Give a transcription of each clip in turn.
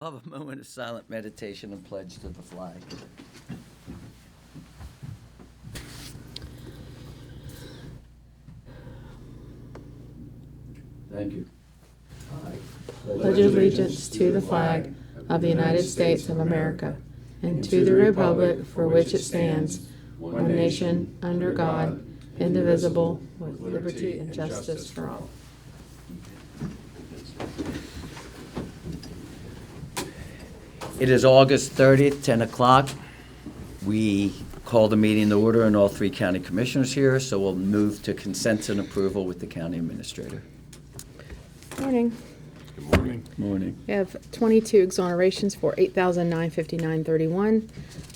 I'll have a moment of silent meditation and pledge to the flag. Thank you. Pledge allegiance to the flag of the United States of America and to the republic for which it stands, one nation, under God, indivisible, with liberty and justice for all. It is August 30th, 10 o'clock. We call the meeting to order and all three county commissioners here, so we'll move to consent and approval with the county administrator. Morning. Good morning. Morning. We have 22 exonerations for $8,959.31.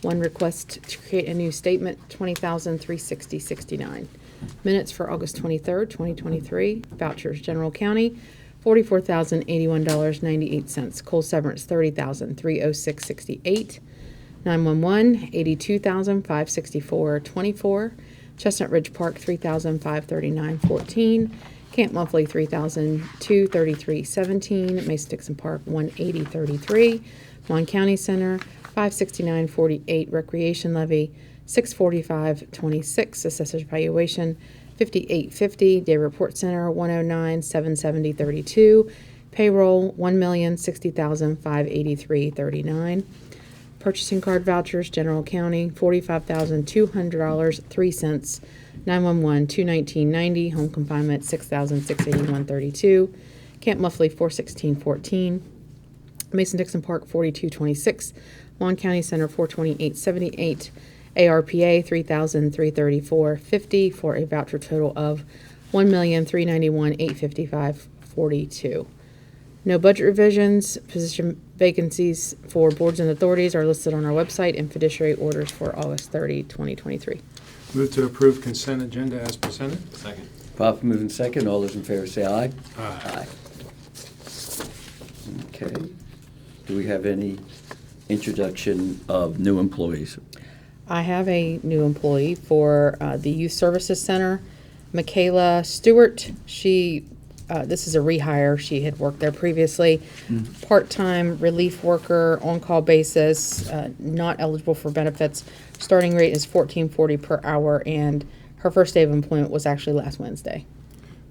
One request to create a new statement, $20,360.69. Minutes for August 23rd, 2023. Vouchers, General County, $44,081.98. Coal severance, $30,306.68. 911, $82,564.24. Chestnut Ridge Park, $3,539.14. Camp Monthly, $3,233.17. Mason-Dixon Park, $180.33. Mon County Center, $569.48. Recreation Levy, $645.26. Assessor's Valuation, $58.50. Day Report Center, $109,770.32. Payroll, $1,060,583.39. Purchasing card vouchers, General County, $45,200.03. 911, $219.90. Home confinement, $6,681.32. Camp Muffley, $416.14. Mason-Dixon Park, $42.26. Mon County Center, $428.78. ARPA, $3,334.50 for a voucher total of $1,391,855.42. No budget revisions. Position vacancies for boards and authorities are listed on our website, and fiduciary orders for August 30, 2023. Move to approve consent agenda as presented. Second. Proper moving second. All those in favor say aye. Aye. Okay. Do we have any introduction of new employees? I have a new employee for the Youth Services Center, Michaela Stewart. This is a rehire. She had worked there previously. Part-time relief worker, on-call basis, not eligible for benefits. Starting rate is $14.40 per hour, and her first day of employment was actually last Wednesday.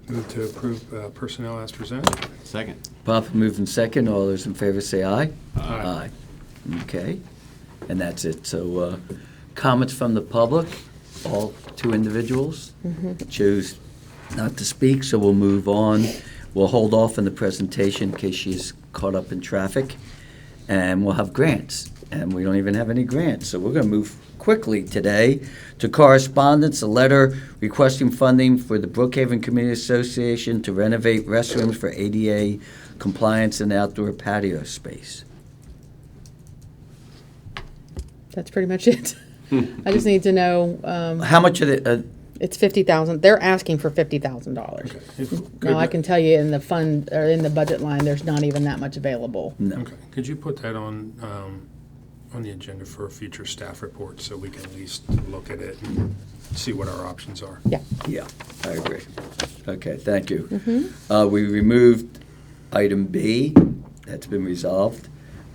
Move to approve personnel as presented. Second. Proper moving second. All those in favor say aye. Aye. Okay. And that's it. So comments from the public, all two individuals choose not to speak, so we'll move on. We'll hold off on the presentation in case she's caught up in traffic, and we'll have grants, and we don't even have any grants, so we're going to move quickly today to correspondence. A letter requesting funding for the Brookhaven Community Association to renovate restrooms for ADA compliance and outdoor patio space. That's pretty much it. I just need to know, How much of it? it's $50,000. They're asking for $50,000. Okay. Now, I can tell you in the fund, or in the budget line, there's not even that much available. No. Okay. Could you put that on the agenda for a future staff report so we can at least look at it and see what our options are? Yeah. Yeah, I agree. Okay, thank you. We removed item B. That's been resolved.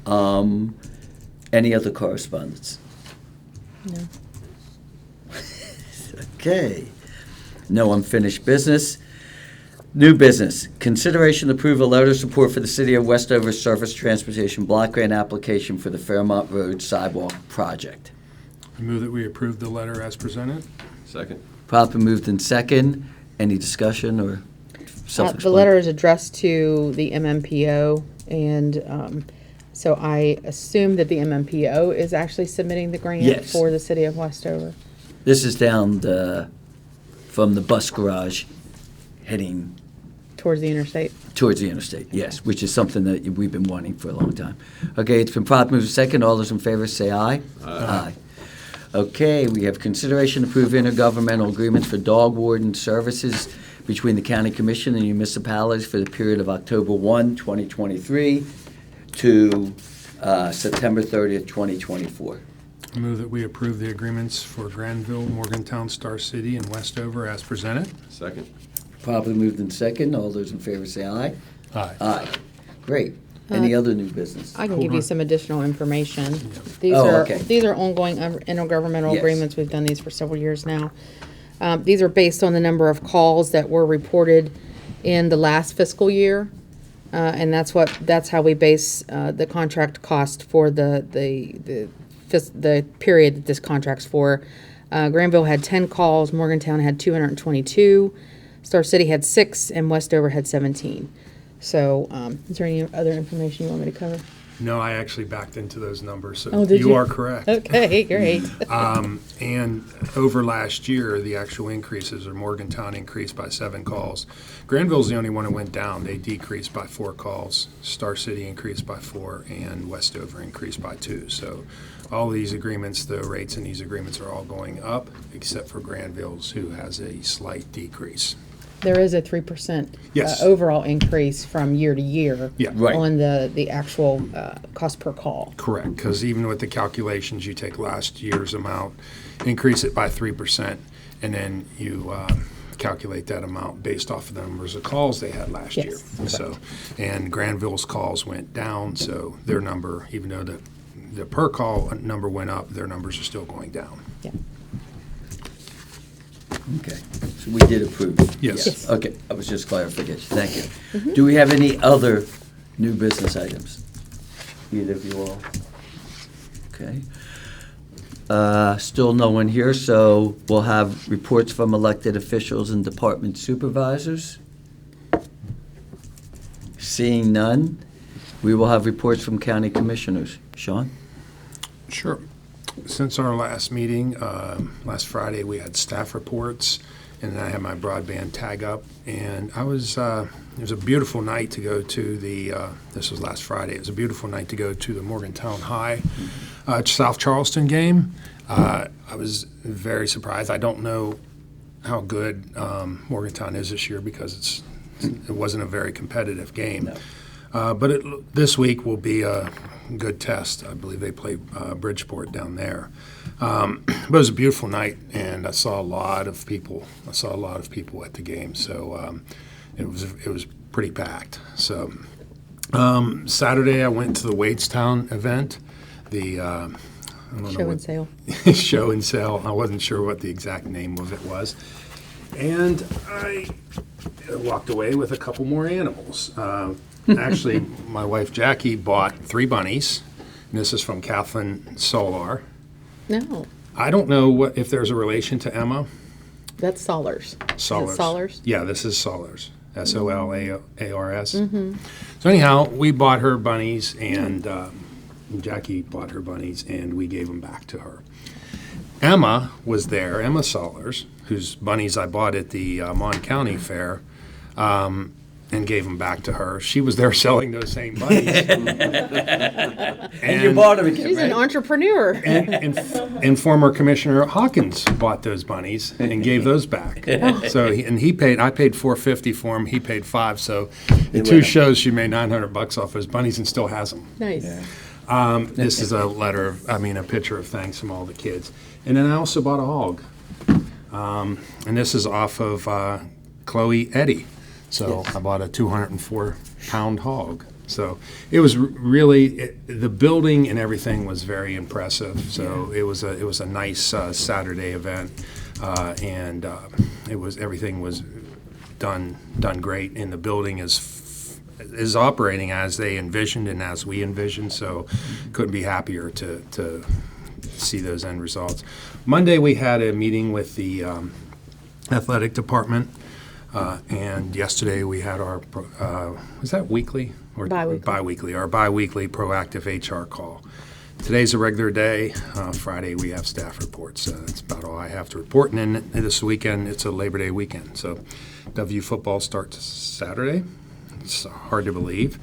Any other correspondence? No. Okay. No unfinished business. New business. Consideration to approve a letter of support for the City of Westover Surface Transportation Block Grant application for the Fairmont Road Sidewalk Project. I move that we approve the letter as presented. Second. Properly moved in second. Any discussion or self-explanatory? The letter is addressed to the MMPO, and so I assume that the MMPO is actually submitting the grant Yes. for the City of Westover. This is down from the bus garage heading Towards the interstate. towards the interstate, yes, which is something that we've been wanting for a long time. Okay, it's been properly moved second. All those in favor say aye. Aye. Okay, we have consideration to approve intergovernmental agreements for dog warden services between the county commission and municipalities for the period of October 1, 2023 to September 30th, 2024. I move that we approve the agreements for Granville, Morgantown, Star City, and Westover as presented. Second. Properly moved in second. All those in favor say aye. Aye. Aye. Great. Any other new business? I can Hold give you on. some additional information. Oh, okay. These are ongoing intergovernmental Yes. agreements. We've done these for several years now. These are based on the number of calls that were reported in the last fiscal year. And that's how we base the contract cost for the period that this contract's for. Granville had 10 calls, Morgantown had 222, Star City had 6, and Westover had 17. So, is there any other information you want me to cover? No, I actually backed into those numbers, so Oh, did you? are correct. Okay, great. And over last year, the actual increases are Morgantown increased by 7 calls. Granville's the only one that went down. They decreased by 4 calls. Star City increased by 4, and Westover increased by 2. So all these agreements, the rates in these agreements are all going up, except for Granville's, who has a slight decrease. There is a 3% Yes. overall increase from year to year Yeah. Right. on the actual cost per call. Correct, because even with the calculations, you take last year's amount, increase it by 3%, and then you calculate that amount based off of the numbers of calls they had last Yes, year. correct. So, and Granville's calls went down, so their number, even though the per call number went up, their numbers are still going down. Yeah. Okay, so we did approve. Yes. Yes. Okay, that was just clarification. Thank you. Do we have any other new business items? Either of you all? Okay. Still no one here, so we'll have reports from elected officials and department supervisors. Seeing none, we will have reports from county commissioners. Sean? Sure. Since our last meeting, last Friday, we had staff reports, and then I had my broadband tag up, and it was a beautiful night to go to this was last Friday, it was a beautiful night to go to the Morgantown High South Charleston game. I was very surprised. I don't know how good Morgantown is this year because it wasn't a very competitive game. No. But this week will be a good test. I believe they play Bridgeport down there. But it was a beautiful night, and I saw a lot of people. at the game, so it was pretty packed. So Saturday I went to the Wadestown event. I don't know Show what- and sale. show and sell. I wasn't sure what the exact name of it was. And I walked away with a couple more animals. Actually, my wife Jackie bought 3 bunnies. And this is from Kathleen Solar. No, I don't know if there's a relation to Emma. that's Solars. Solars. Is it Solars? Yeah, this is Solars. Solars. So anyhow, we bought her bunnies, and Jackie bought her bunnies, and we gave them back to her. Emma was there, Emma Solars, whose bunnies I bought at the Mon County Fair, and gave them back to her. She was there selling those same bunnies. And you bought them again, She's an right? entrepreneur. And former Commissioner Hawkins bought those bunnies and gave those back. So I paid $450 for them. He paid $5. So in 2 went up. shows, she made $900 off those bunnies and still has them. Nice. This is a picture of thanks from all the kids. And then I also bought a hog. And this is off of Chloe Eddy. So I bought a 204-pound hog. So it was the building and everything was very impressive. So it was a nice Saturday event, and everything was done great. And the building is operating as they envisioned and as we envisioned. So couldn't be happier to see those end results. Monday we had a meeting with the athletic department. And yesterday we had our, was that weekly? Or Bi-weekly. Our bi-weekly proactive HR call. Today's a regular day. Friday we have staff reports. That's about all I have to report. And then this weekend, it's a Labor Day weekend. So W football starts Saturday. It's hard to believe.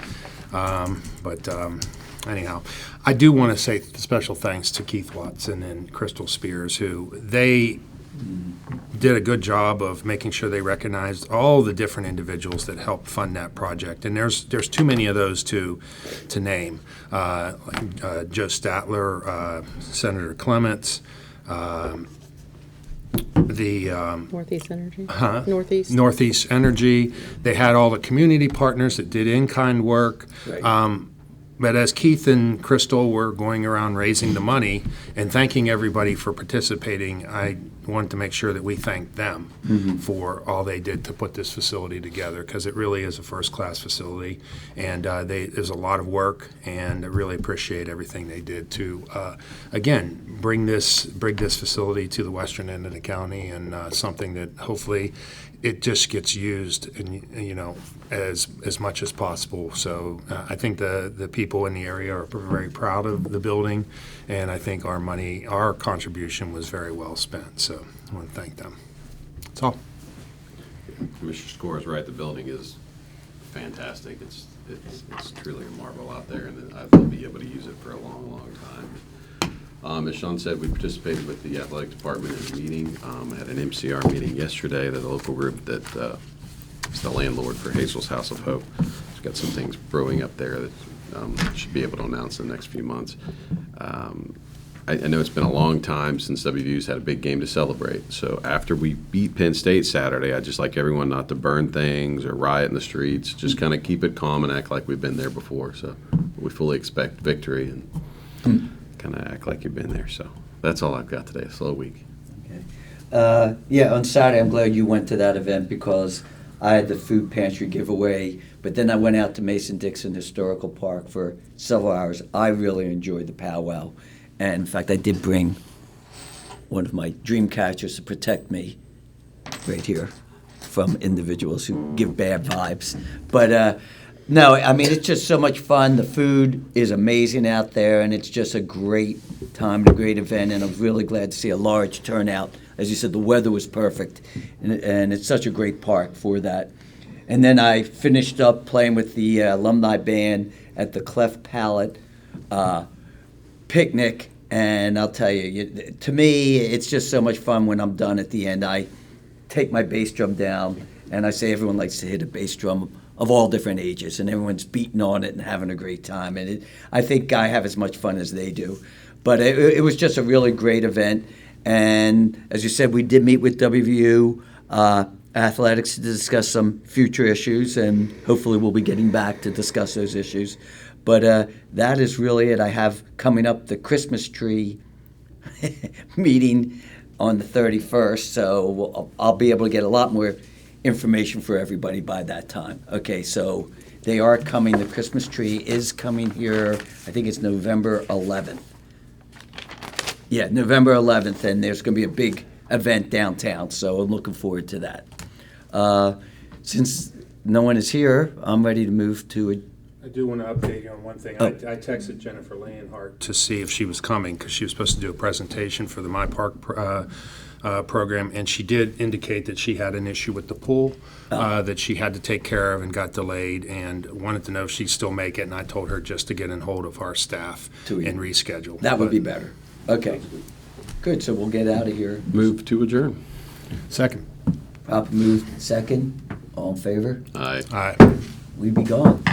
But anyhow, I do want to say special thanks to Keith Watson and Crystal Spears, who they did a good job of making sure they recognized all the different individuals that helped fund that project. And there's too many of those to name. Joe Statler, Senator Clements, the Northeast Energy? Huh? Northeast? Northeast Energy. They had all the community partners that did in-kind work. Right. But as Keith and Crystal were going around raising the money and thanking everybody for participating, I wanted to make sure that we thanked them for all they did to put this facility together, because it really is a first-class facility, and there's a lot of work, and I really appreciate everything they did to, again, bring this facility to the western end of the county, and something that hopefully it just gets used, and as much as possible. So I think the people in the area are very proud of the building, and I think our contribution was very well spent. So I want to thank them. That's all. Commissioner Score is right. The building is fantastic. It's truly a marvel out there, and I will be able to use it for a long, long time. As Sean said, we participated with the athletic department in a meeting. I had an MCR meeting yesterday. The local group that is the landlord for Hazel's House of Hope. It's got some things brewing up there that should be able to announce in the next few months. I know it's been a long time since WVU's had a big game to celebrate. So after we beat Penn State Saturday, I'd just like everyone not to burn things or riot in the streets. Just kind of keep it calm and act like we've been there before. So we fully expect victory and kind of act like you've been there. So that's all I've got today. A slow week. Okay. Yeah, on Saturday, I'm glad you went to that event because I had the food pantry giveaway, but then I went out to Mason-Dixon Historical Park for several hours. I really enjoyed the powwow. And in fact, I did bring one of my dream catchers to protect me right here from individuals who give bad vibes. But no, I mean, it's just so much fun. The food is amazing out there, and it's just a great time and a great event, and I'm really glad to see a large turnout. As you said, the weather was perfect, and it's such a great park for that. And then I finished up playing with the alumni band at the Cleft Palate picnic, and I'll tell you, to me, it's just so much fun when I'm done at the end. I take my bass drum down, and I say everyone likes to hit a bass drum of all different ages, and everyone's beating on it and having a great time. And I think I have as much fun as they do. But it was just a really great event. And as you said, we did meet with WVU Athletics to discuss some future issues, and hopefully we'll be getting back to discuss those issues. But that is really it. I have coming up the Christmas tree meeting on the 31st, so I'll be able to get a lot more information for everybody by that time. Okay, so they are coming. The Christmas tree is coming here. I think it's November 11th. Yeah, November 11th, and there's going to be a big event downtown, so I'm looking forward to that. Since no one is here, I'm ready to move to a... I do want to update you on one thing. I texted Jennifer Leonhardt to see if she was coming because she was supposed to do a presentation for the My Park program, and she did indicate that she had an issue with the pool that she had to take care of and got delayed, and wanted to know if she'd still make it, and I told her just to get in hold of our staff and reschedule. That would be better. Okay, good. So we'll get out of here. Move to adjourn. Second. Proper moved second. All in favor? Aye. All right. We be gone.